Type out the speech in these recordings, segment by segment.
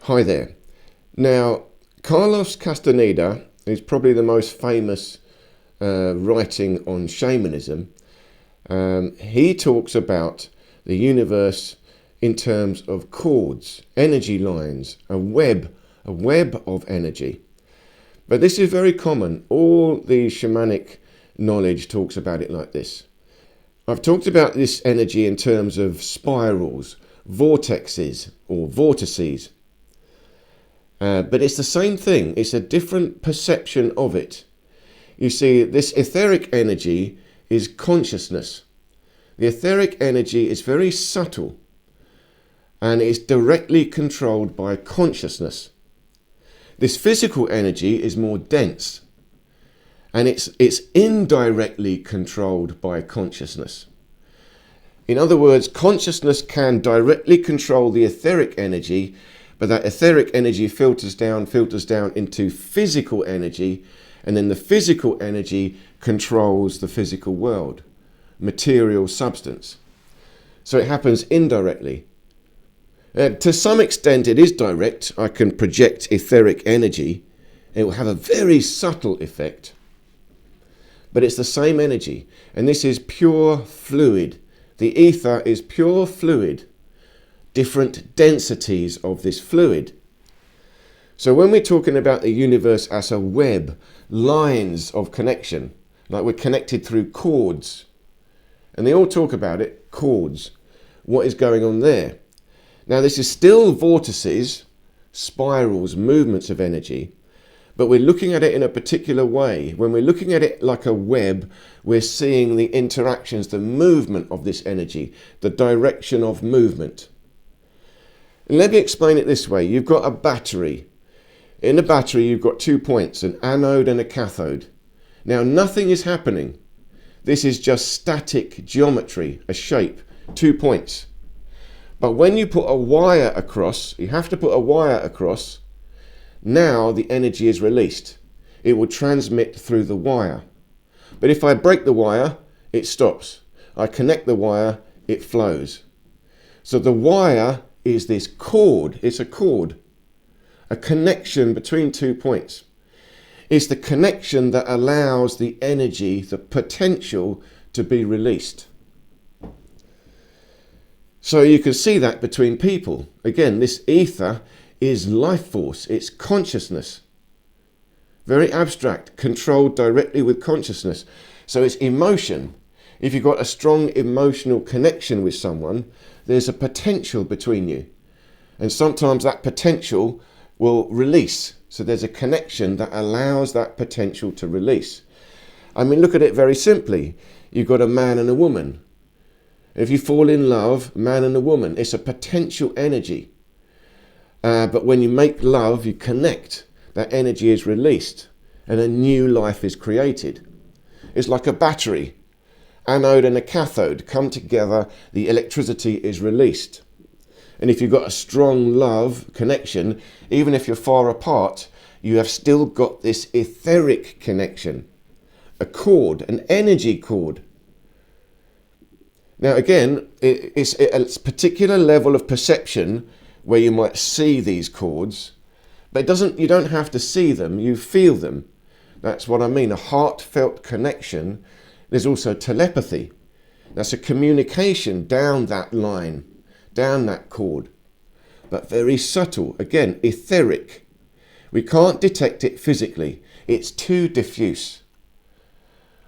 Hi there. Now, Carlos Castaneda is probably the most famous writing on shamanism. He talks about the universe in terms of chords, energy lines, a web of energy. But this is very common. All the shamanic knowledge talks about it like this. I've talked about this energy in terms of spirals, vortexes or vortices. But it's the same thing. It's a different perception of it. You see, this etheric energy is consciousness. The etheric energy is very subtle and is directly controlled by consciousness. This physical energy is more dense and it's indirectly controlled by consciousness. In other words, consciousness can directly control the etheric energy, but that etheric energy filters down into physical energy, and then the physical energy controls the physical world, material substance. So it happens indirectly. To some extent it is direct. I can project etheric energy. It will have a very subtle effect. But it's the same energy, and this is pure fluid. The ether is pure fluid. Different densities of this fluid. So when we're talking about the universe as a web, lines of connection, like we're connected through chords, and they all talk about it, chords, what is going on there? Now this is still vortices, spirals, movements of energy, but we're looking at it in a particular way. When we're looking at it like a web, we're seeing the interactions, the movement of this energy, the direction of movement. Let me explain it this way. You've got a battery. In the battery, you've got 2 points, an anode and a cathode. Now, nothing is happening. This is just static geometry, a shape, 2 points. But when you put a wire across, you have to put a wire across, now the energy is released. It will transmit through the wire. But if I break the wire, it stops. I connect the wire, it flows. So the wire is this cord. It's a cord, a connection between 2 points. It's the connection that allows the energy, the potential to be released. So you can see that between people. Again, this ether is life force, it's consciousness. Very abstract, controlled directly with consciousness. So it's emotion. If you've got a strong emotional connection with someone, there's a potential between you. And sometimes that potential will release. So there's a connection that allows that potential to release. I mean, look at it very simply. You've got a man and a woman. If you fall in love, man and a woman, it's a potential energy. But when you make love, you connect. That energy is released and a new life is created. It's like a battery. Anode and a cathode come together, the electricity is released. And if you've got a strong love connection, even if you're far apart, you have still got this etheric connection, a cord, an energy cord. Now again, it's a particular level of perception where you might see these chords, but you don't have to see them, you feel them. That's what I mean, a heartfelt connection. There's also telepathy. That's a communication down that line, down that cord, but very subtle. Again, etheric. We can't detect it physically. It's too diffuse.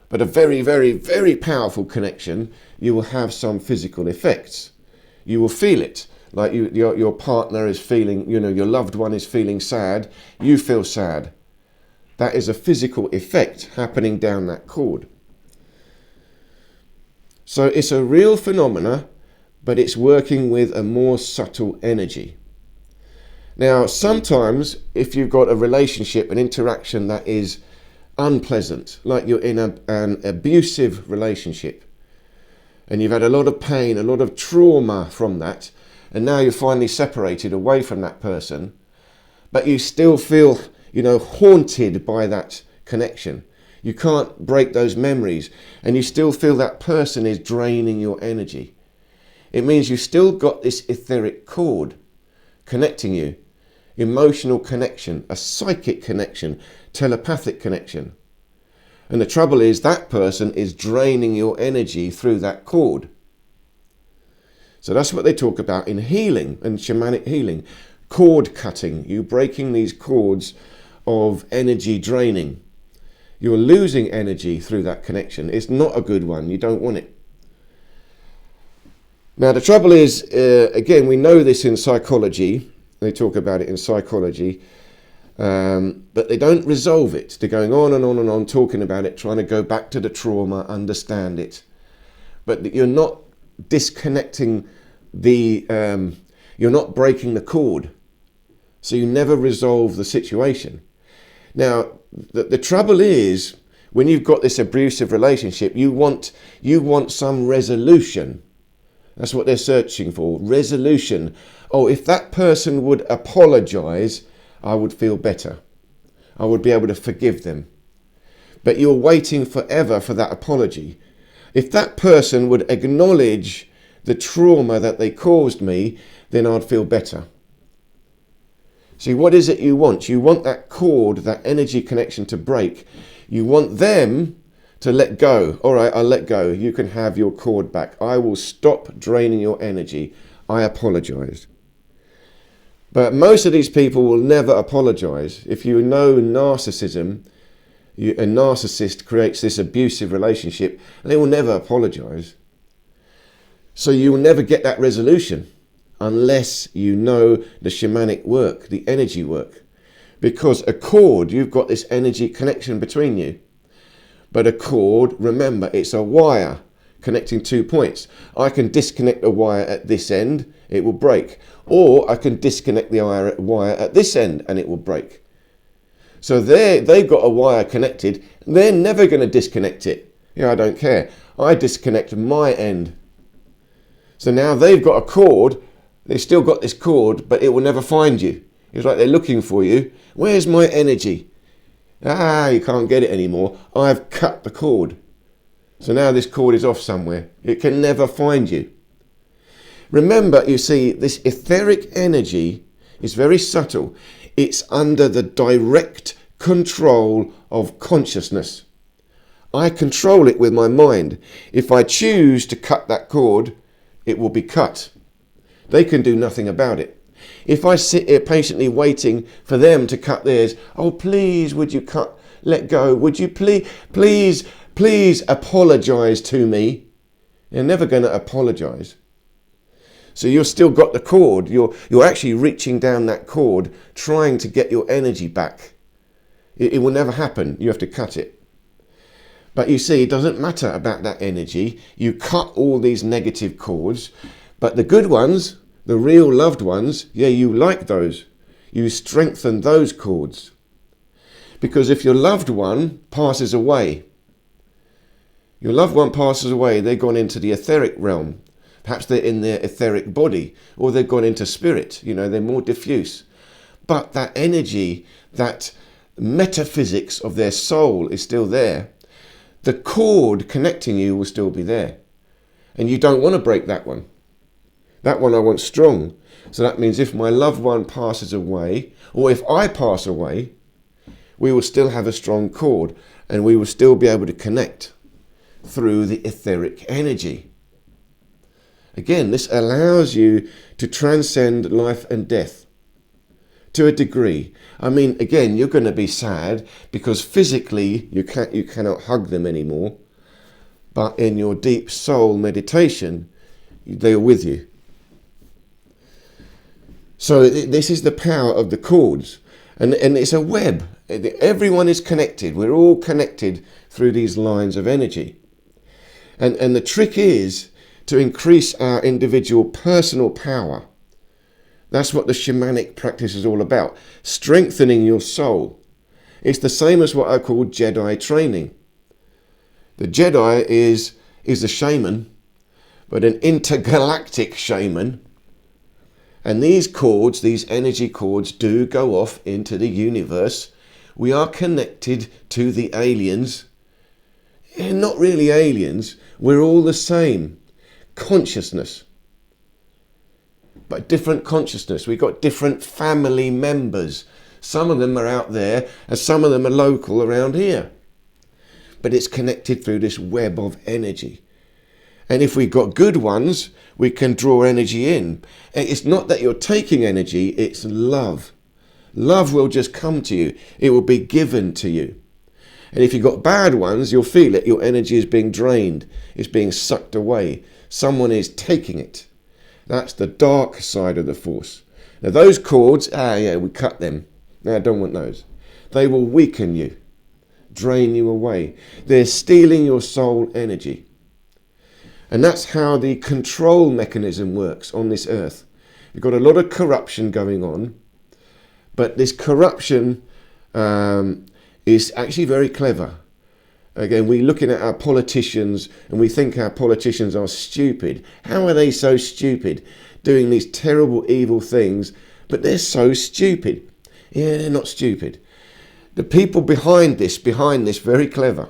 But a very, very, very powerful connection, you will have some physical effects. You will feel it, like your partner is feeling, your loved one is feeling sad, you feel sad. That is a physical effect happening down that cord. So it's a real phenomena, but it's working with a more subtle energy. Now, sometimes if you've got a relationship, an interaction that is unpleasant, like you're in an abusive relationship, and you've had a lot of pain, a lot of trauma from that, and now you're finally separated away from that person, but you still feel, haunted by that connection. You can't break those memories, and you still feel that person is draining your energy. It means you've still got this etheric cord connecting you. emotional connection, a psychic connection, telepathic connection. And the trouble is that person is draining your energy through that cord. So that's what they talk about in healing and shamanic healing. Cord cutting, you breaking these cords of energy draining. You're losing energy through that connection. It's not a good one. You don't want it. Now the trouble is, again, we know this in psychology. They talk about it in psychology. But they don't resolve it. They're going on and on and on talking about it, trying to go back to the trauma, understand it. But you're not disconnecting you're not breaking the cord. So you never resolve the situation. Now, the trouble is, when you've got this abusive relationship, you want some resolution. That's what they're searching for, resolution. Oh, if that person would apologize, I would feel better. I would be able to forgive them. But you're waiting forever for that apology. If that person would acknowledge the trauma that they caused me, then I'd feel better. See, what is it you want? You want that cord, that energy connection to break. You want them to let go. All right, I'll let go. You can have your cord back. I will stop draining your energy. I apologize. But most of these people will never apologize. If you know narcissism, a narcissist creates this abusive relationship, they will never apologize. So you will never get that resolution unless you know the shamanic work, the energy work. Because a cord, you've got this energy connection between you. But a cord, remember, it's a wire connecting 2 points. I can disconnect a wire at this end, it will break. Or I can disconnect the wire at this end and it will break. So they've got a wire connected, they're never going to disconnect it. Yeah, I don't care. I disconnect my end. So now they've got a cord, they've still got this cord, but it will never find you. It's like they're looking for you. Where's my energy? You can't get it anymore. I've cut the cord. So now this cord is off somewhere. It can never find you. Remember, you see, this etheric energy is very subtle. It's under the direct control of consciousness. I control it with my mind. If I choose to cut that cord, it will be cut. They can do nothing about it. If I sit here patiently waiting for them to cut theirs, oh please, would you let go? Would you please apologize to me? You're never going to apologize. So you've still got the cord. You're actually reaching down that cord, trying to get your energy back. It will never happen. You have to cut it. But you see, it doesn't matter about that energy. You cut all these negative cords, but the good ones, the real loved ones, yeah, you like those. You strengthen those cords. Because if your loved one passes away, they've gone into the etheric realm. Perhaps they're in their etheric body, or they've gone into spirit. They're more diffuse. But that energy, that metaphysics of their soul is still there. The cord connecting you will still be there. And you don't want to break that one. That one I want strong. So that means if my loved one passes away, or if I pass away, we will still have a strong cord, and we will still be able to connect through the etheric energy. Again, this allows you to transcend life and death to a degree. I mean, again, you're going to be sad because physically you cannot hug them anymore, but in your deep soul meditation, they are with you. So this is the power of the cords, and it's a web. Everyone is connected. We're all connected through these lines of energy. And the trick is to increase our individual personal power. That's what the shamanic practice is all about. Strengthening your soul. It's the same as what I call Jedi training. The Jedi is a shaman, but an intergalactic shaman. And these cords, these energy cords, do go off into the universe. We are connected to the aliens. Not really aliens. We're all the same. Consciousness. but different consciousness. We've got different family members. Some of them are out there and some of them are local around here. But it's connected through this web of energy. And if we've got good ones, we can draw energy in. And it's not that you're taking energy, it's love. Love will just come to you. It will be given to you. And if you've got bad ones, you'll feel it. Your energy is being drained. It's being sucked away. Someone is taking it. That's the dark side of the force. Now those cords, we cut them. No, I don't want those. They will weaken you, drain you away. They're stealing your soul energy. And that's how the control mechanism works on this earth. You've got a lot of corruption going on, but this corruption is actually very clever. Again, we're looking at our politicians and we think our politicians are stupid. How are they so stupid, doing these terrible, evil things, but they're so stupid? Yeah, they're not stupid. The people behind this, very clever.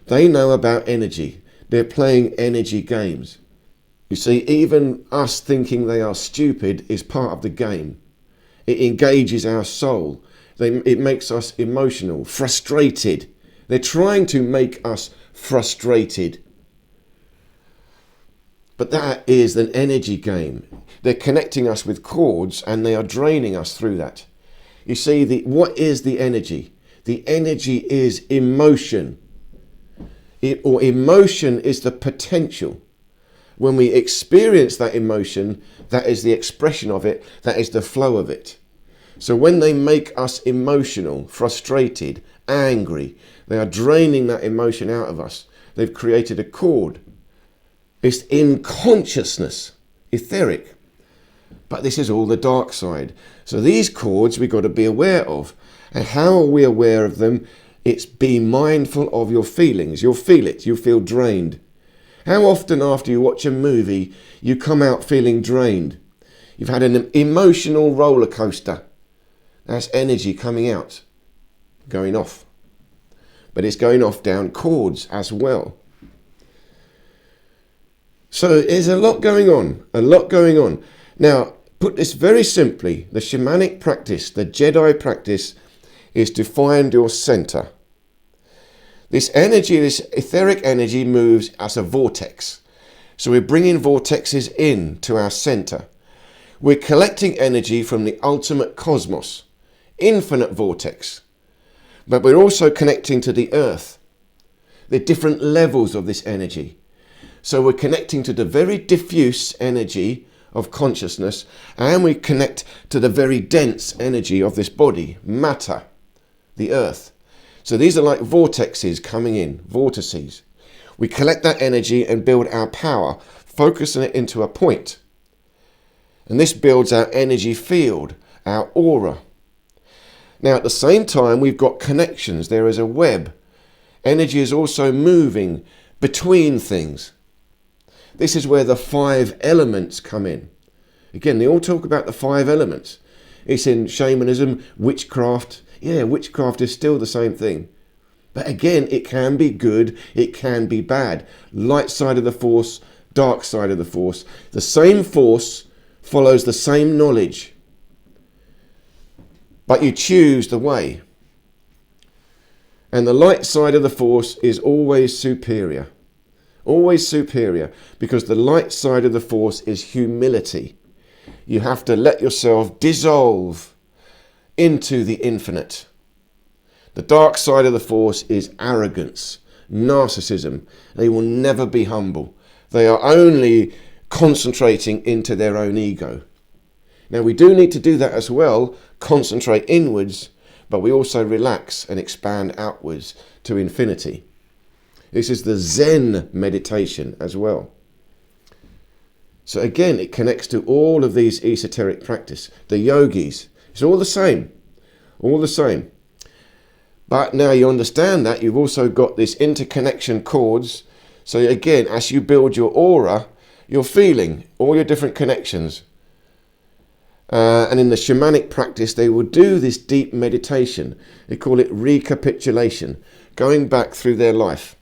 They know about energy. They're playing energy games. You see, even us thinking they are stupid is part of the game. It engages our soul. It makes us emotional, frustrated. They're trying to make us frustrated. But that is an energy game. They're connecting us with cords and they are draining us through that. You see, what is the energy? The energy is emotion. Emotion is the potential. When we experience that emotion, that is the expression of it, that is the flow of it. So when they make us emotional, frustrated, angry, they are draining that emotion out of us. They've created a cord. It's in consciousness, etheric. But this is all the dark side. So these cords we've got to be aware of. And how are we aware of them? It's be mindful of your feelings. You'll feel it. You'll feel drained. How often after you watch a movie, you come out feeling drained? You've had an emotional roller coaster. That's energy coming out, going off. But it's going off down cords as well. So there's a lot going on. Now, put this very simply, the shamanic practice, the Jedi practice, is to find your center. This energy, this etheric energy moves as a vortex. So we're bringing vortexes in to our center. We're collecting energy from the ultimate cosmos, infinite vortex. But we're also connecting to the earth. There are different levels of this energy. So we're connecting to the very diffuse energy of consciousness, and we connect to the very dense energy of this body, matter, the earth. So these are like vortexes coming in, vortices. We collect that energy and build our power, focusing it into a point. And this builds our energy field, our aura. Now at the same time, we've got connections. There is a web. Energy is also moving between things. This is where the 5 elements come in. Again, they all talk about the 5 elements. It's in shamanism, witchcraft. Yeah, witchcraft is still the same thing. But again, it can be good, it can be bad. Light side of the force, dark side of the force. The same force follows the same knowledge. But you choose the way. And the light side of the force is always superior. Always superior, because the light side of the force is humility. You have to let yourself dissolve into the infinite. The dark side of the force is arrogance, narcissism. They will never be humble. They are only concentrating into their own ego. Now we do need to do that as well, concentrate inwards, but we also relax and expand outwards to infinity. This is the Zen meditation as well. So again, it connects to all of these esoteric practice. The yogis, it's all the same. All the same. But now you understand that, you've also got this interconnection cords. So again, as you build your aura, you're feeling all your different connections. And in the shamanic practice, they will do this deep meditation. They call it recapitulation, going back through their life.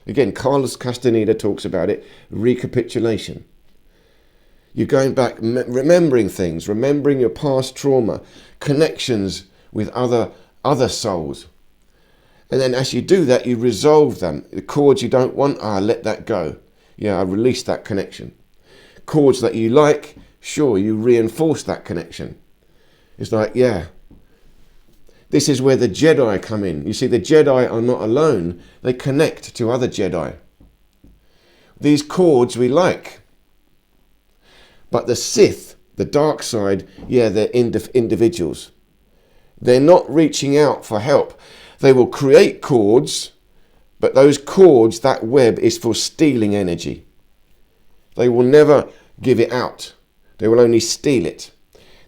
Again, Carlos Castaneda talks about it, recapitulation. You're going back, remembering things, remembering your past trauma, connections with other souls. And then as you do that, you resolve them. The cords you don't want, let that go. Yeah, I release that connection. Chords that you like, sure, you reinforce that connection. It's like, yeah, this is where the Jedi come in. You see, the Jedi are not alone. They connect to other Jedi. These chords we like. But the Sith, the dark side, yeah, they're individuals. They're not reaching out for help. They will create chords, but those chords, that web, is for stealing energy. They will never give it out. They will only steal it.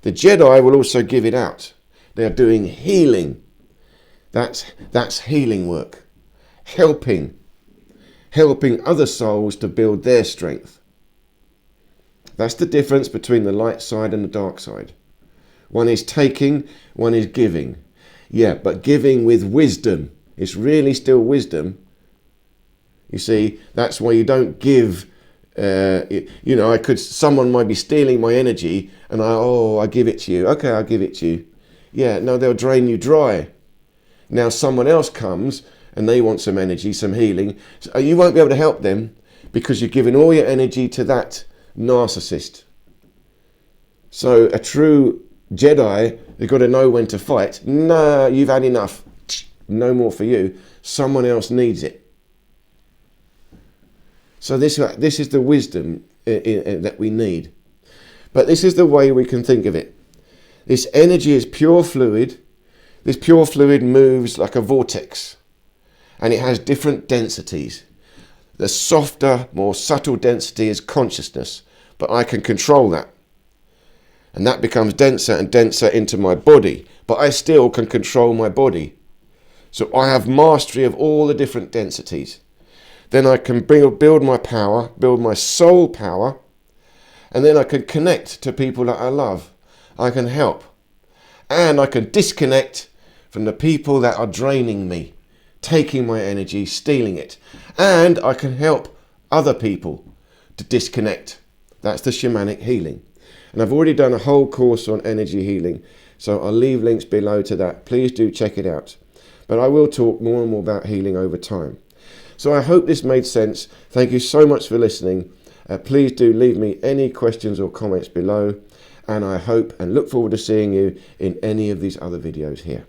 The Jedi will also give it out. They are doing healing. That's healing work. Helping other souls to build their strength. That's the difference between the light side and the dark side. One is taking, one is giving. Yeah, but giving with wisdom. It's really still wisdom. You see, that's why you don't give. Someone might be stealing my energy, and I give it to you. Okay, I'll give it to you. Yeah, no, they'll drain you dry. Now someone else comes and they want some energy, some healing. So you won't be able to help them because you're giving all your energy to that narcissist. So a true Jedi, they've got to know when to fight. No, you've had enough. No more for you. Someone else needs it. So this is the wisdom that we need. But this is the way we can think of it. This energy is pure fluid. This pure fluid moves like a vortex. And it has different densities. The softer, more subtle density is consciousness. But I can control that. And that becomes denser and denser into my body. But I still can control my body. So I have mastery of all the different densities. Then I can build my power, build my soul power, and then I can connect to people that I love. I can help. And I can disconnect from the people that are draining me, taking my energy, stealing it. And I can help other people to disconnect. That's the shamanic healing. And I've already done a whole course on energy healing, so I'll leave links below to that. Please do check it out. But I will talk more and more about healing over time. So I hope this made sense. Thank you so much for listening. Please do leave me any questions or comments below. And I hope and look forward to seeing you in any of these other videos here.